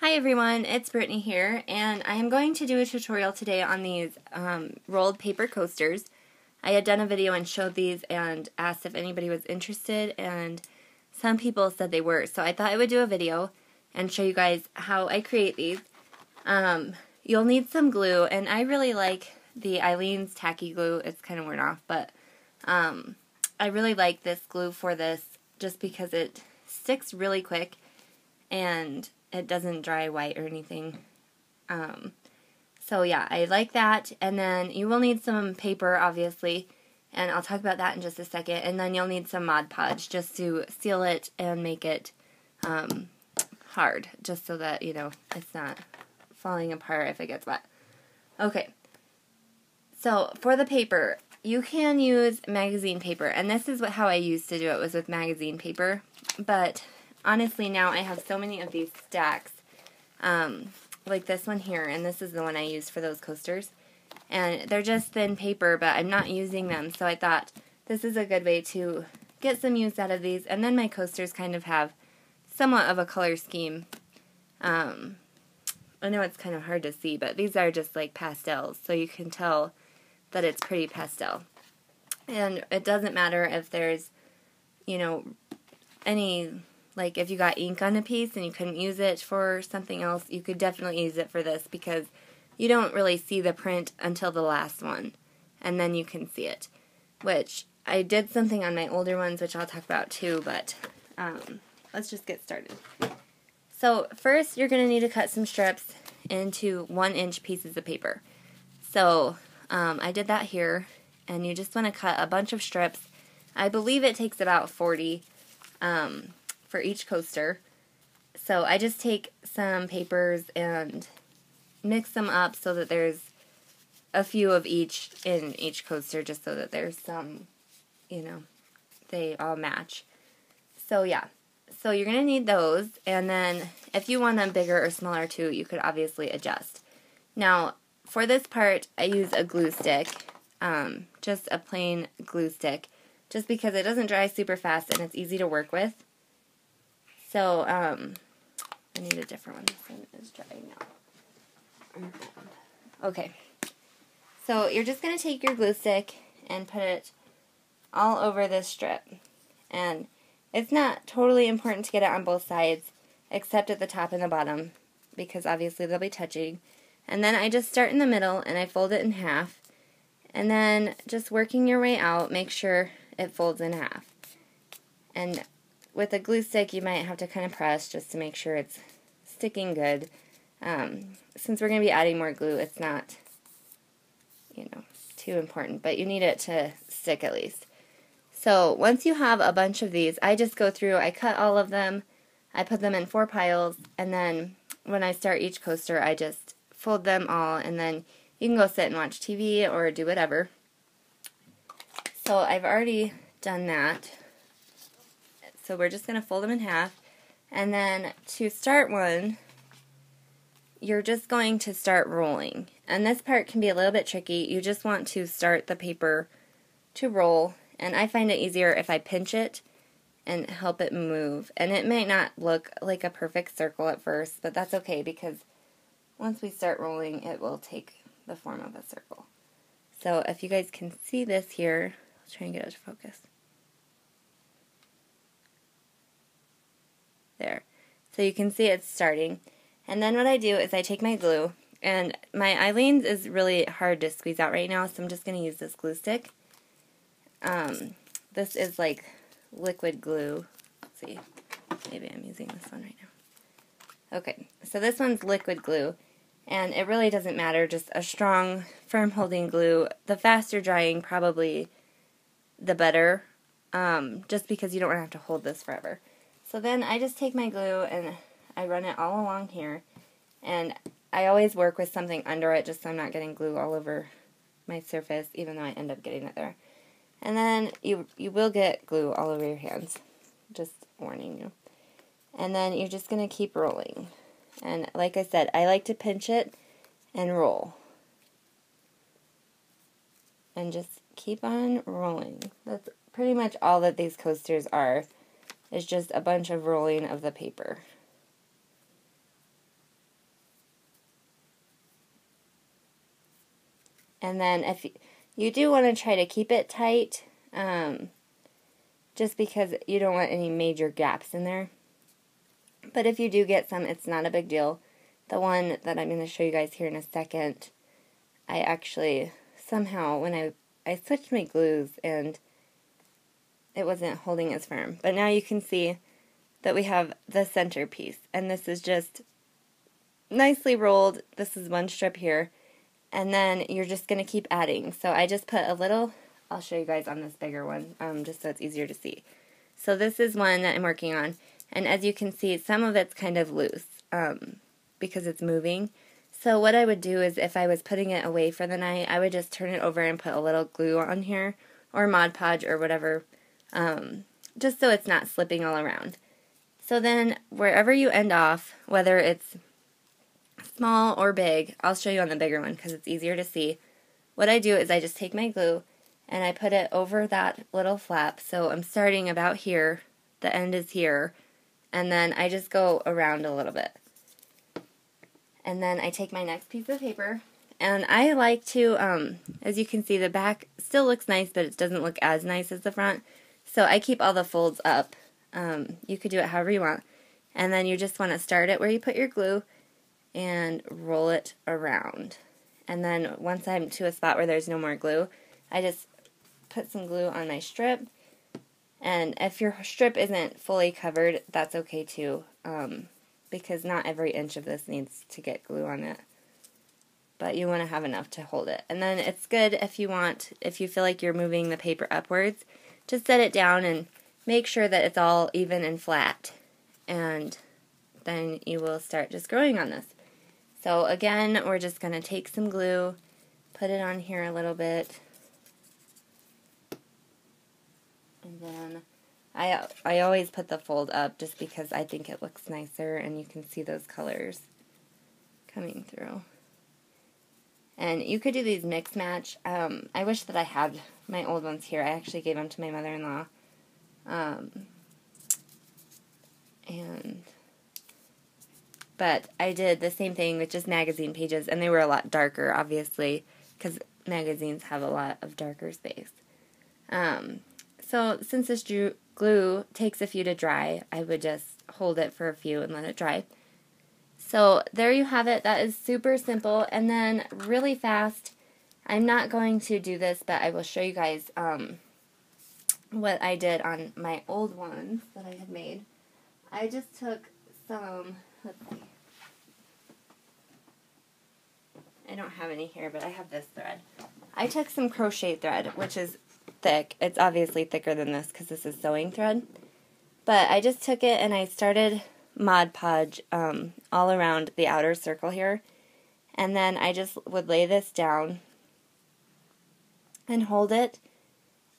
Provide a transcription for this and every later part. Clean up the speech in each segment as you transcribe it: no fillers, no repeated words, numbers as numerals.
Hi everyone, it's Brittany here, and I am going to do a tutorial today on these rolled paper coasters. I had done a video and showed these and asked if anybody was interested, and some people said they were, so I thought I would do a video and show you guys how I create these. You'll need some glue, and I really like the Aleene's Tacky Glue. It's kind of worn off, but I really like this glue for this just because it sticks really quick and it doesn't dry white or anything. So yeah, I like that. And then you will need some paper, obviously, and I'll talk about that in just a second. And then you'll need some Mod Podge just to seal it and make it hard, just so that, you know, it's not falling apart if it gets wet. Okay, so for the paper, you can use magazine paper, and this is how I used to do it, was with magazine paper, but honestly now I have so many of these stacks, like this one here, and this is the one I used for those coasters, and they're just thin paper, but I'm not using them, so I thought this is a good way to get some use out of these, and then my coasters kind of have somewhat of a color scheme. I know it's kind of hard to see, but these are just like pastels, so you can tell that it's pretty pastel. And it doesn't matter if there's, you know, any, like if you got ink on a piece and you couldn't use it for something else, you could definitely use it for this because you don't really see the print until the last one, and then you can see it. Which, I did something on my older ones, which I'll talk about too, but let's just get started. So first you're going to need to cut some strips into 1-inch pieces of paper. So I did that here, and you just want to cut a bunch of strips. I believe it takes about 40 for each coaster. So I just take some papers and mix them up so that there's a few of each in each coaster, just so that there's some, you know, they all match. So yeah. So you're going to need those, and then if you want them bigger or smaller too, you could obviously adjust. Now, for this part, I use a glue stick, just a plain glue stick, just because it doesn't dry super fast and it's easy to work with. So, I need a different one. This one is drying now. Okay. So, you're just going to take your glue stick and put it all over this strip. And it's not totally important to get it on both sides, except at the top and the bottom, because obviously they'll be touching. And then I just start in the middle and I fold it in half. And then just working your way out, make sure it folds in half. And with a glue stick, you might have to kind of press just to make sure it's sticking good. Since we're going to be adding more glue, it's not, you know, too important, but you need it to stick at least. So once you have a bunch of these, I just go through, I cut all of them, I put them in 4 piles, and then when I start each coaster, I just fold them all, and then you can go sit and watch TV or do whatever. So I've already done that. So we're just going to fold them in half, and then to start one, you're just going to start rolling. And this part can be a little bit tricky. You just want to start the paper to roll, and I find it easier if I pinch it and help it move. And it may not look like a perfect circle at first, but that's okay because once we start rolling, it will take the form of a circle. So if you guys can see this here, I'll try and get it to focus. There. So you can see it's starting. And then what I do is I take my glue, and my Aleene's is really hard to squeeze out right now, so I'm just going to use this glue stick. This is like liquid glue. Let's see. Maybe I'm using this one right now. Okay, so this one's liquid glue, and it really doesn't matter, just a strong, firm holding glue. The faster drying, probably the better, just because you don't want to have to hold this forever. So then I just take my glue and I run it all along here, and I always work with something under it just so I'm not getting glue all over my surface, even though I end up getting it there. And then you will get glue all over your hands, just warning you. And then you're just going to keep rolling. And like I said, I like to pinch it and roll. And just keep on rolling. That's pretty much all that these coasters are, is just a bunch of rolling of the paper. And then if you do want to try to keep it tight, just because you don't want any major gaps in there. But if you do get some, it's not a big deal. The one that I'm going to show you guys here in a second, I actually somehow, when I switched my glues and it wasn't holding as firm. But now you can see that we have the center piece, and this is just nicely rolled. This is one strip here, and then you're just going to keep adding. So I just put a little, I'll show you guys on this bigger one, just so it's easier to see. So this is one that I'm working on, and as you can see, some of it's kind of loose because it's moving. So what I would do is, if I was putting it away for the night, I would just turn it over and put a little glue on here, or Mod Podge, or whatever, just so it's not slipping all around. So then, wherever you end off, whether it's small or big, I'll show you on the bigger one because it's easier to see. What I do is I just take my glue and I put it over that little flap. So I'm starting about here, the end is here, and then I just go around a little bit. And then I take my next piece of paper, and I like to, as you can see, the back still looks nice, but it doesn't look as nice as the front. So I keep all the folds up. You could do it however you want. And then you just want to start it where you put your glue and roll it around. And then once I'm to a spot where there's no more glue, I just put some glue on my strip. And if your strip isn't fully covered, that's okay too, because not every inch of this needs to get glue on it. But you want to have enough to hold it. And then it's good if you feel like you're moving the paper upwards, just set it down and make sure that it's all even and flat. And then you will start just growing on this. So again, we're just going to take some glue, put it on here a little bit, and then I always put the fold up just because I think it looks nicer and you can see those colors coming through. And you could do these mix match. I wish that I had my old ones here. I actually gave them to my mother-in-law. But I did the same thing with just magazine pages, and they were a lot darker, obviously, because magazines have a lot of darker space. So since this glue takes a few to dry, I would just hold it for a few and let it dry. So there you have it. That is super simple. And then really fast, I'm not going to do this, but I will show you guys what I did on my old ones that I had made. I just took some, let's see, I don't have any here, but I have this thread. I took some crochet thread, which is thick. It's obviously thicker than this because this is sewing thread. But I just took it and I started Mod Podge all around the outer circle here. And then I just would lay this down and hold it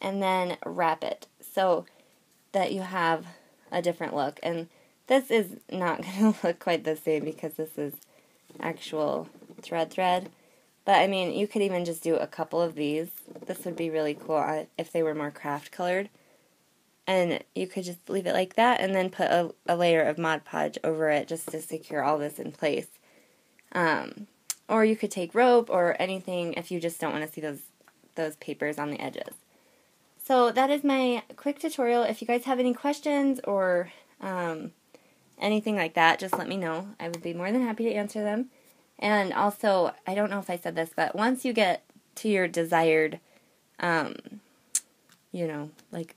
and then wrap it so that you have a different look. And this is not going to look quite the same because this is actual thread. But I mean, you could even just do a couple of these. This would be really cool if they were more craft colored. And you could just leave it like that and then put a layer of Mod Podge over it just to secure all this in place. Or you could take rope or anything if you just don't want to see those papers on the edges. So that is my quick tutorial. If you guys have any questions or anything like that, just let me know. I would be more than happy to answer them. And also, I don't know if I said this, but once you get to your desired, like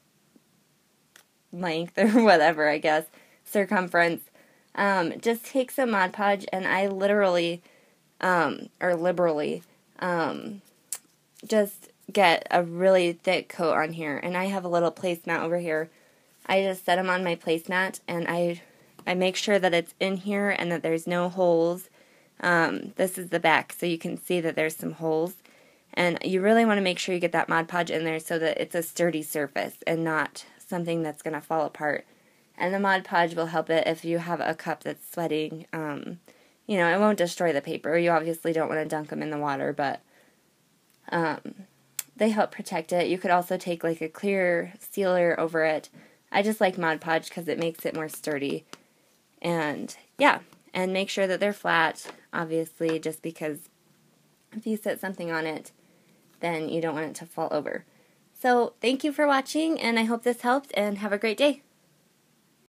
length or whatever, I guess, circumference, just take some Mod Podge, and I literally, or liberally, just get a really thick coat on here. And I have a little placemat over here. I just set them on my placemat, and I make sure that it's in here and that there's no holes. This is the back, so you can see that there's some holes. And you really want to make sure you get that Mod Podge in there so that it's a sturdy surface and not something that's going to fall apart. And the Mod Podge will help it if you have a cup that's sweating. It won't destroy the paper. You obviously don't want to dunk them in the water, but they help protect it. You could also take like a clear sealer over it. I just like Mod Podge because it makes it more sturdy. And yeah, and make sure that they're flat, obviously, just because if you set something on it then you don't want it to fall over. So thank you for watching, and I hope this helped, and have a great day.